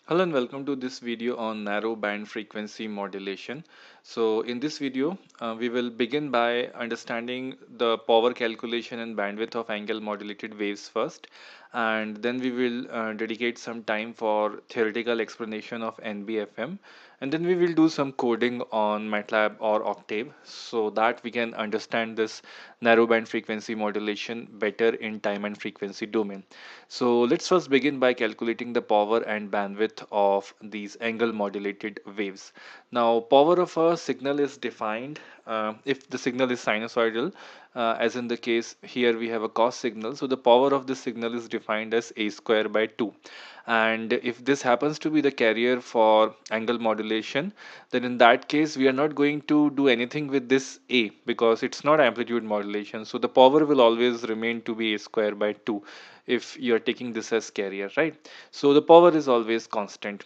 Hello and welcome to this video on narrow band frequency modulation. So in this video, we will begin by understanding the power calculation and bandwidth of angle modulated waves first, and then we will dedicate some time for theoretical explanation of NBFM, and then we will do some coding on MATLAB or Octave so that we can understand this narrowband frequency modulation better in time and frequency domain. So let's first begin by calculating the power and bandwidth of these angle modulated waves. Now, power of a signal is defined if the signal is sinusoidal, as in the case here we have a cos signal. So the power of the signal is defined as a square by 2. And if this happens to be the carrier for angle modulation, then in that case we are not going to do anything with this a because it's not amplitude modulation. So the power will always remain to be a square by 2 if you're taking this as carrier, right? So the power is always constant.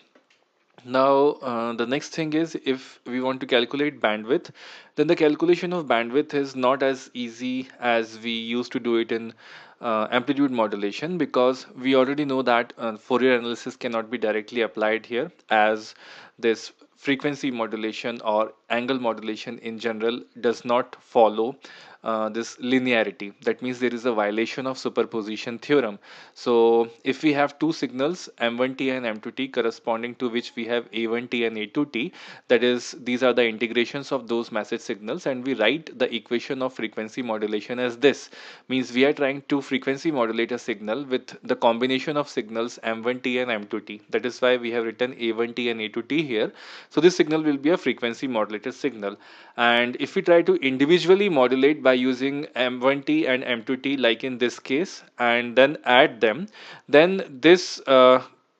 Now, the next thing is if we want to calculate bandwidth, then the calculation of bandwidth is not as easy as we used to do it in amplitude modulation, because we already know that Fourier analysis cannot be directly applied here, as this frequency modulation or angle modulation in general does not follow this linearity. That means there is a violation of superposition theorem. So if we have two signals m1t and m2t, corresponding to which we have a1t and a2t, that is, these are the integrations of those message signals, and we write the equation of frequency modulation as this. Means we are trying to frequency modulate a signal with the combination of signals m1t and m2t. That is why we have written a1t and a2t here. So this signal will be a frequency modulated signal. And if we try to individually modulate by using m1t and m2t, like in this case, and then add them, then this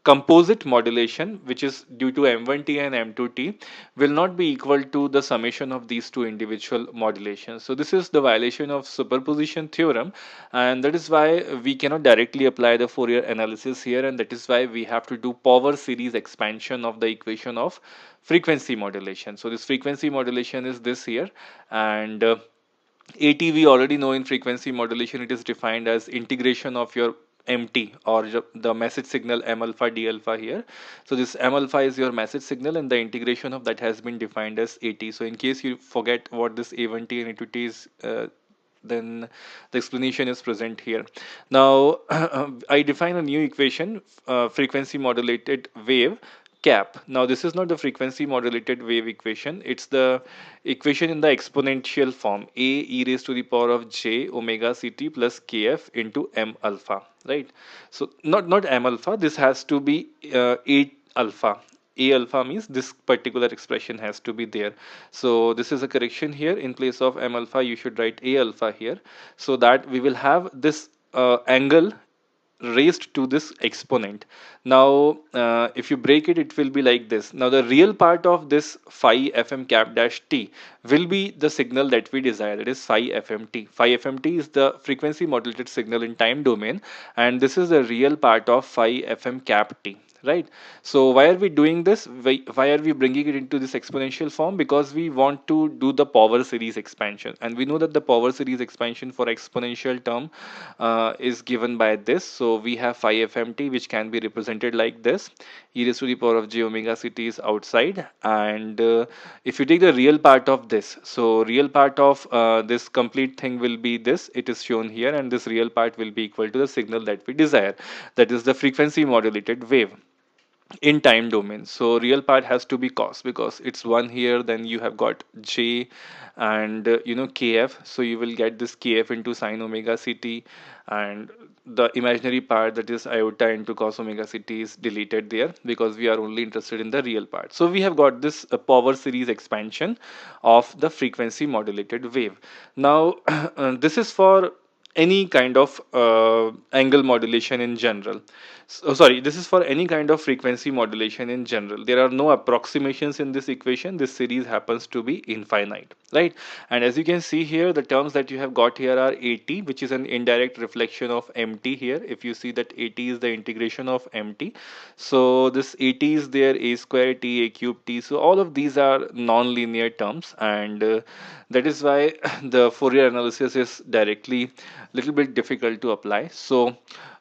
composite modulation, which is due to m1t and m2t, will not be equal to the summation of these two individual modulations. So this is the violation of superposition theorem, and that is why we cannot directly apply the Fourier analysis here, and that is why we have to do power series expansion of the equation of frequency modulation. So this frequency modulation is this here, and AT we already know in frequency modulation it is defined as integration of your MT, or the message signal M alpha D alpha here. So this M alpha is your message signal, and the integration of that has been defined as AT. So in case you forget what this A1T and A2T is, then the explanation is present here. Now, I define a new equation, frequency modulated wave cap. Now, this is not the frequency modulated wave equation. It's the equation in the exponential form, a e raised to the power of j omega ct plus kf into m alpha, right? So not m alpha. This has to be a alpha. A alpha means this particular expression has to be there. So this is a correction here. In place of m alpha, you should write a alpha here, so that we will have this angle raised to this exponent. Now, if you break it, it will be like this. Now, the real part of this phi fm cap dash t will be the signal that we desire, that is phi fmt. Phi fmt is the frequency modulated signal in time domain, and this is the real part of phi fm cap t, right? So why are we doing this? Why are we bringing it into this exponential form? Because we want to do the power series expansion, and we know that the power series expansion for exponential term is given by this. So we have phi fmt, which can be represented like this: e raised to the power of j omega ct is outside, and if you take the real part of this, so real part of this complete thing will be this. It is shown here, and this real part will be equal to the signal that we desire, that is the frequency modulated wave in time domain. So real part has to be cos, because it's 1 here, then you have got j and kf, so you will get this kf into sine omega ct, and the imaginary part, that is iota into cos omega ct, is deleted there because we are only interested in the real part. So we have got this power series expansion of the frequency modulated wave. Now this is for any kind of angle modulation in general. So, sorry, this is for any kind of frequency modulation in general. There are no approximations in this equation. This series happens to be infinite, right? And as you can see here, the terms that you have got here are AT, which is an indirect reflection of MT here. If you see that AT is the integration of MT, so this AT is there, A square T, A cube T. So all of these are non-linear terms, and that is why the Fourier analysis is directly little bit difficult to apply. So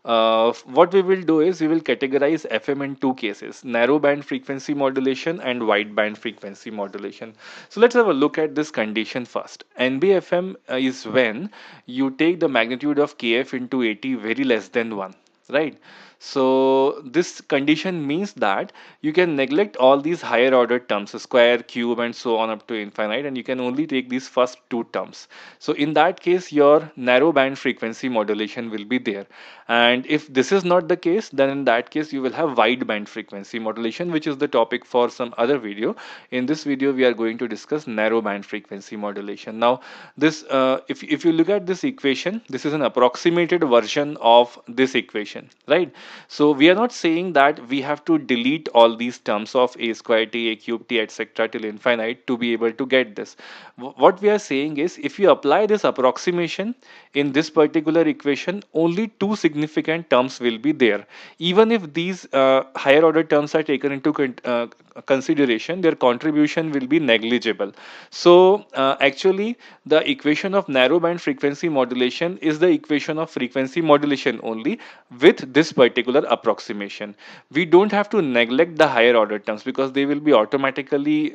what we will do is we will categorize FM in two cases: narrow band frequency modulation and wide band frequency modulation. So let's have a look at this condition first. NBFM is when you take the magnitude of KF into 80 very less than 1, right? So this condition means that you can neglect all these higher order terms, square, cube, and so on up to infinite, and you can only take these first two terms. So in that case, your narrow band frequency modulation will be there. And if this is not the case, then in that case you will have wide band frequency modulation, which is the topic for some other video. In this video, we are going to discuss narrow band frequency modulation. Now, this if you look at this equation, this is an approximated version of this equation, right? So we are not saying that we have to delete all these terms of a square t, a cube t, etc. till infinite to be able to get this. What we are saying is, if you apply this approximation in this particular equation, only two significant terms will be there. Even if these higher order terms are taken into consideration, their contribution will be negligible. So actually, the equation of narrowband frequency modulation is the equation of frequency modulation only with this particular approximation. We don't have to neglect the higher order terms because they will be automatically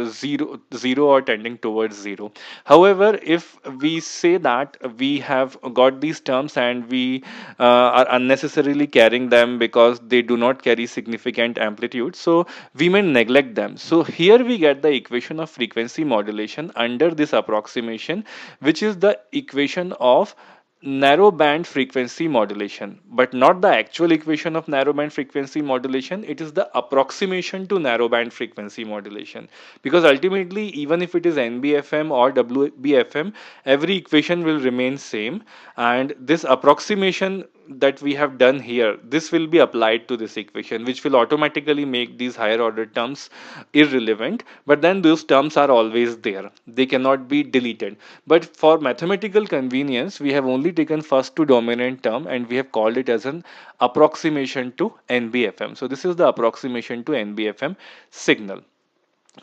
zero or tending towards zero. However, if we say that we have got these terms and we are unnecessarily carrying them because they do not carry significant amplitude, so we may neglect them. So here we get the equation of frequency modulation under this approximation, which is the equation of narrow band frequency modulation, but not the actual equation of narrow band frequency modulation. It is the approximation to narrow band frequency modulation, because ultimately, even if it is NBFM or WBFM, every equation will remain same, and this approximation that we have done here, this will be applied to this equation, which will automatically make these higher order terms irrelevant. But then those terms are always there, they cannot be deleted. But for mathematical convenience, we have only taken first two dominant term and we have called it as an approximation to NBFM. So this is the approximation to NBFM signal.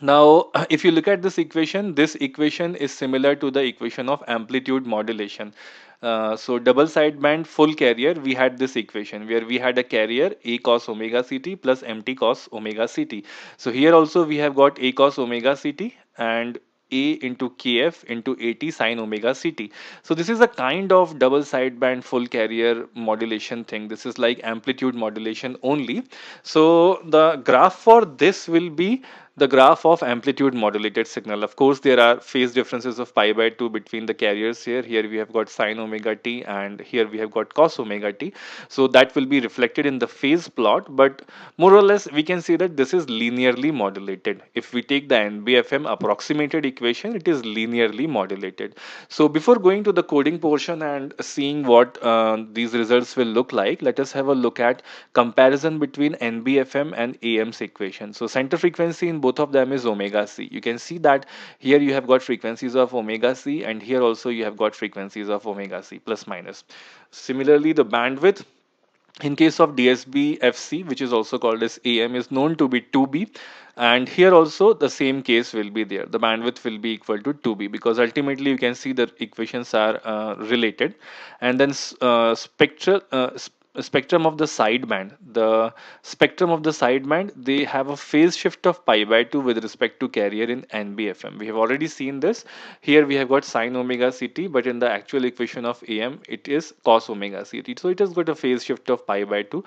Now, if you look at this equation is similar to the equation of amplitude modulation. So double sideband full carrier, we had this equation where we had a carrier a cos omega ct plus mt cos omega ct. So here also we have got a cos omega ct and a into kf into at sine omega ct. So this is a kind of double sideband full carrier modulation thing. This is like amplitude modulation only. So the graph for this will be the graph of amplitude modulated signal. Of course, there are phase differences of pi by 2 between the carriers here. Here we have got sine omega t and here we have got cos omega t. So that will be reflected in the phase plot, but more or less we can say that this is linearly modulated. If we take the NBFM approximated equation, it is linearly modulated. So before going to the coding portion and seeing what these results will look like, let us have a look at comparison between NBFM and AM's equation. So center frequency in both of them is omega c. You can see that here you have got frequencies of omega c and here also you have got frequencies of omega c plus minus. Similarly, the bandwidth in case of DSB FC, which is also called as AM, is known to be 2B, and here also the same case will be there. The bandwidth will be equal to 2B because ultimately you can see the equations are related. And then spectrum of the sideband, they have a phase shift of pi by 2 with respect to carrier in NBFM. We have already seen this. Here we have got sine omega ct, but in the actual equation of AM it is cos omega ct. So it has got a phase shift of pi by 2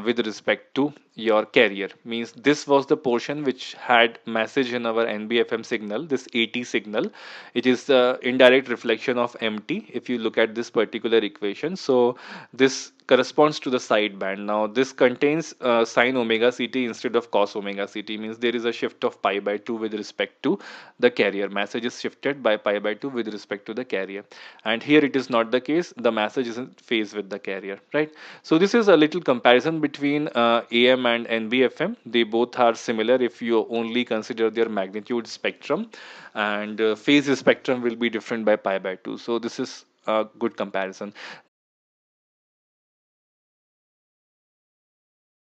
with respect to your carrier. Means this was the portion which had message in our NBFM signal, this AT signal. It is the indirect reflection of MT if you look at this particular equation. So this corresponds to the sideband. Now this contains sine omega ct instead of cos omega ct, means there is a shift of pi by 2 with respect to the carrier. Message is shifted by pi by 2 with respect to the carrier, and here it is not the case. The message is in phase with the carrier, right? So this is a little comparison between AM and NBFM. They both are similar if you only consider their magnitude spectrum, and phase spectrum will be different by pi by 2. So this is a good comparison.